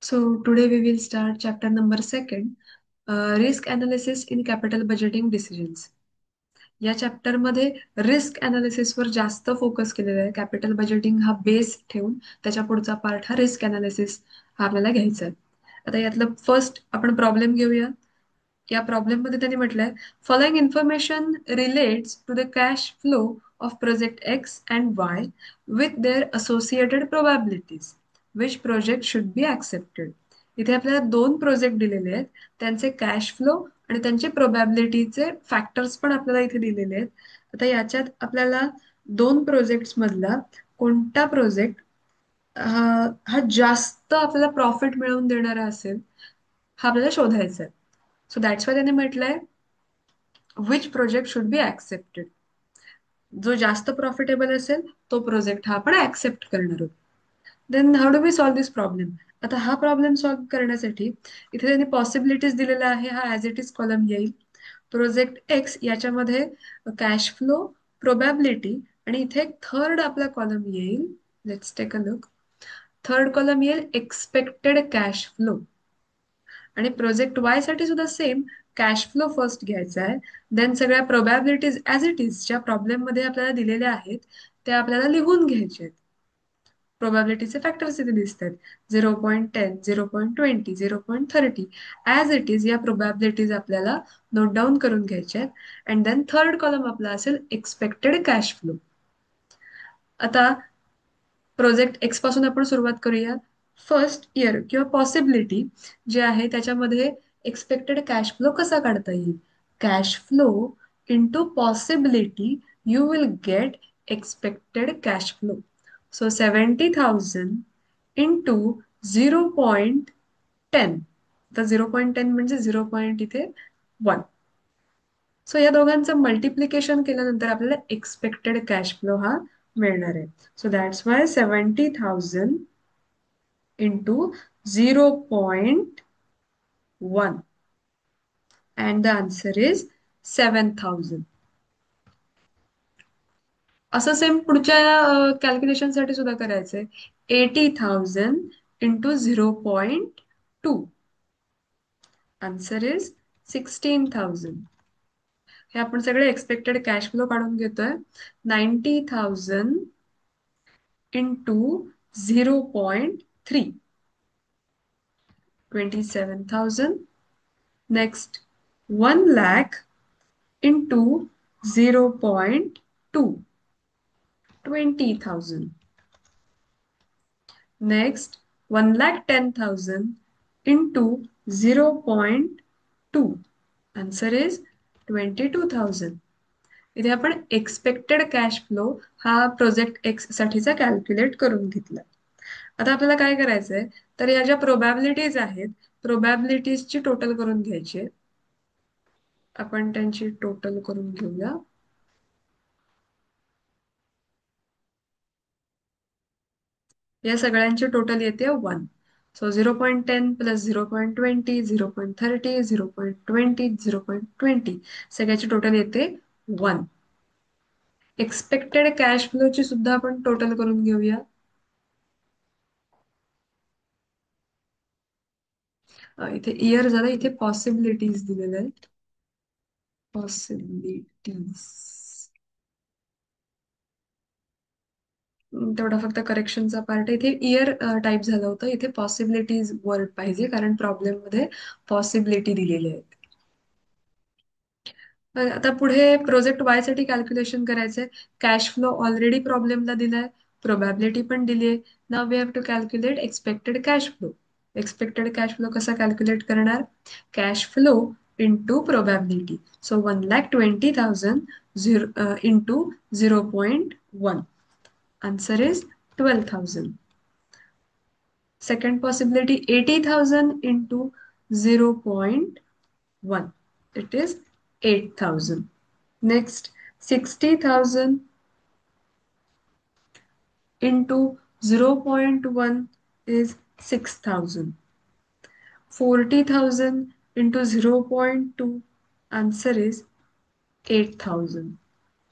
So today we will start chapter number second, risk analysis in capital budgeting decisions. या चॅप्टरमध्ये risk अनालिसिसवर जास्त focus केलेला आहे. Capital budgeting हा base ठेवून त्याच्या पुढचा पार्ट हा रिस्क अनालिसिस हा आपल्याला घ्यायचा आहे. आता यातलं फर्स्ट आपण प्रॉब्लेम घेऊया. या प्रॉब्लेम मध्ये त्यांनी म्हटलंय following information relates to the cash flow of project X and Y with their associated probabilities which project should be accepted. इथे आपल्याला दोन प्रोजेक्ट दिलेले आहेत, त्यांचे कॅश फ्लो आणि त्यांचे प्रोबॅबिलिटीचे फॅक्टर्स पण आपल्याला इथे दिलेले आहेत. आता याच्यात आपल्याला दोन प्रोजेक्ट्स मधला कोणता प्रोजेक्ट हा जास्त आपल्याला प्रॉफिट मिळवून देणारा असेल हा आपल्याला शोधायचा आहे. सो दॅट्स वाय त्याने म्हटलंय which project should be accepted. जो जास्त प्रॉफिटेबल असेल तो प्रोजेक्ट हा आपण ऍक्सेप्ट करणार आहोत. Then how do we solve this problem. आता हा प्रॉब्लेम सॉल्व्ह करण्यासाठी इथे त्यांनी पॉसिबिलिटीज दिलेला आहे, हा ॲज इट इज कॉलम येईल. प्रोजेक्ट एक्स याच्यामध्ये कॅश फ्लो, प्रोबॅबिलिटी आणि इथे एक थर्ड आपला कॉलम येईल. Let's take a look. Third column येईल एक्सपेक्टेड कॅश फ्लो. आणि प्रोजेक्ट वाय साठी सुद्धा सेम कॅश फ्लो फर्स्ट घ्यायचा आहे. देन सगळ्या प्रोबॅबिलिटीज ॲज इट इज ज्या प्रॉब्लेम मध्ये आपल्याला दिलेल्या आहेत त्या आपल्याला लिहून घ्यायच्या आहेत. प्रोबॅबिलिटीचे फॅक्टर्स इथे दिसत आहेत. 0.10, 0.20, 0.30 ॲज इट इज या प्रोबॅबिलिटीज आपल्याला नोट डाऊन करून घ्यायच्या आहेत. अँड देन थर्ड कॉलम आपला असेल एक्सपेक्टेड कॅश फ्लो. आता प्रोजेक्ट एक्स पासून आपण सुरुवात करूया. फर्स्ट इयर किंवा पॉसिबिलिटी जे आहे त्याच्यामध्ये एक्सपेक्टेड कॅश फ्लो कसा काढता येईल. Cash flow into possibility you will get expected cash flow. So 70,000 into 0.10. तर 0.10 म्हणजे 0. इथे 1. सो या दोघांचं मल्टिप्लिकेशन केल्यानंतर आपल्याला एक्सपेक्टेड कॅश फ्लो हा मिळणार आहे. So that's why 70,000 into 0.1 and the answer is 7,000. असं सेम पुढच्या कॅल्क्युलेशन साठी सुद्धा करायचंय. 80,000 इंटू 0.2 आन्सर इज 16,000. हे आपण सगळे एक्सपेक्टेड कॅश फ्लो काढून घेतोय. 90,000 into 0.3 27,000. Next 1 lakh into 0.2 20,000. Next 1,10,000 into 0.2. Answer is 22,000. इथे आपण एक्सपेक्टेड कॅश फ्लो हा प्रोजेक्ट एक्स साठीचा कॅल्क्युलेट करून घेतला. आता आपल्याला काय करायचंय तर या ज्या प्रोबॅबिलिटीज आहेत प्रोबॅबिलिटीजची टोटल करून घ्यायची आहे. आपण त्यांची टोटल करून घेऊया. या सगळ्यांची टोटल येते 1. सो 0.10 प्लस 0.20, 0.30, 0.20, 0.20 सगळ्याची टोटल येते 1. एक्सपेक्टेड कॅश फ्लोची सुद्धा आपण टोटल करून घेऊया. इथे इयर झालं, इथे पॉसिबिलिटीज दिलेल्या आहेत. पॉसिबिलिटीज तेवढा फक्त करेक्शनचा पार्ट. इथे इयर टाईप झालं होतं, इथे पॉसिबिलिटीज वर्ड पाहिजे कारण प्रॉब्लेम मध्ये पॉसिबिलिटी दिलेली आहेत. आता पुढे प्रोजेक्ट वाय साठी कॅल्क्युलेशन करायचंय. कॅश फ्लो ऑलरेडी प्रॉब्लेमला दिलाय, प्रोबॅबिलिटी पण दिली आहे. Now we have to calculate expected cash flow. Expected cash flow कसा कॅल्क्युलेट करणार. Cash flow into probability. So 1,20,000 into 0.1 answer is 12,000. Second possibility 80,000 into 0.1. It is 8,000. Next 60,000 into 0.1 is 6,000. 40,000 into 0.2 answer is 8,000.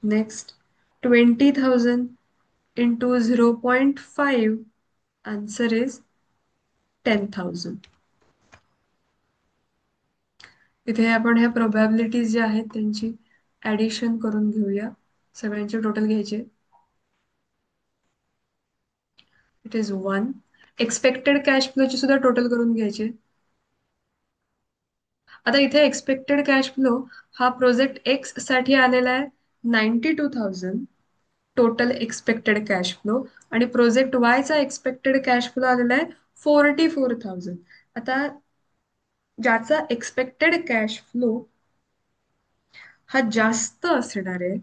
Next 20,000 into 0.5 answer is 10,000. इथे आपण ह्या प्रोबॅबिलिटीज ज्या आहेत त्यांची addition करून घेऊया. सगळ्यांचे टोटल घ्यायचे. It is 1. एक्सपेक्टेड कॅश फ्लोची सुद्धा टोटल करून घ्यायचे. आता इथे एक्सपेक्टेड कॅश फ्लो हा प्रोजेक्ट एक्स साठी आलेला आहे 92,000 टोटल एक्सपेक्टेड कॅश फ्लो, आणि प्रोजेक्ट वायचा एक्सपेक्टेड कॅश फ्लो आलेला आहे 44,000. आता ज्याचा एक्सपेक्टेड कॅश फ्लो हा जास्त असणार आहे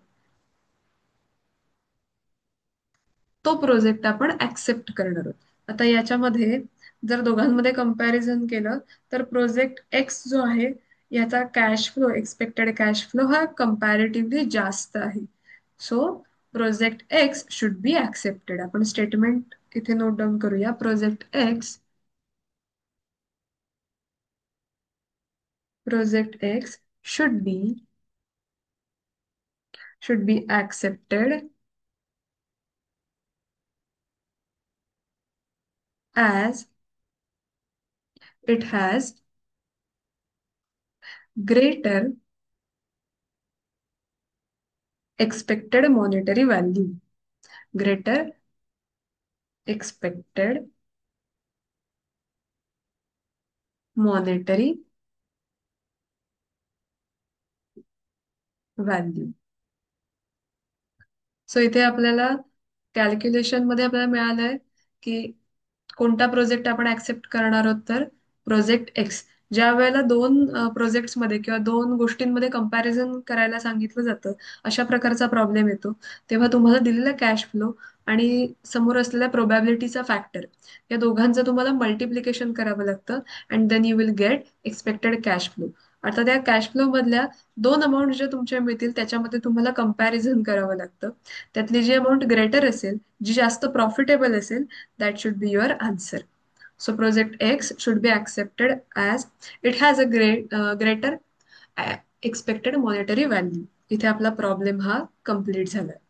तो प्रोजेक्ट आपण ऍक्सेप्ट करणार आहोत. आता याच्यामध्ये जर दोघांमध्ये कंपॅरिझन केलं तर प्रोजेक्ट एक्स जो आहे याचा cash flow, expected cash flow हा कंपॅरेटिव्हली जास्त आहे. So project x should be accepted. आपण स्टेटमेंट इथे नोट डाऊन करूया. Project x should be accepted as it has greater expected monetary value. Greater expected monetary value. So इथे आपल्याला calculation मध्ये आपल्याला मिळालंय की कोणता प्रोजेक्ट आपण ऍक्सेप्ट करणार आहोत, तर प्रोजेक्ट एक्स. ज्या वेळेला दोन प्रोजेक्ट्समध्ये किंवा दोन गोष्टींमध्ये कंपॅरिझन करायला सांगितलं जातं, अशा प्रकारचा प्रॉब्लेम येतो, तेव्हा तुम्हाला दिलेला कॅश फ्लो आणि समोर असलेल्या प्रोबॅबिलिटीचा फॅक्टर या दोघांचं तुम्हाला मल्टिप्लिकेशन करावं लागतं and then you will get expected cash flow. आता त्या कॅश फ्लो मधल्या दोन अमाऊंट ज्या तुमच्या मिळतील त्याच्यामध्ये तुम्हाला कंपॅरिझन करावं लागतं. त्यातली जी अमाऊंट ग्रेटर असेल, जी जास्त प्रॉफिटेबल असेल, that should be your answer. So project X should be accepted as it has a greater expected monetary value. इथे आपला प्रॉब्लेम हा कम्प्लीट झाला.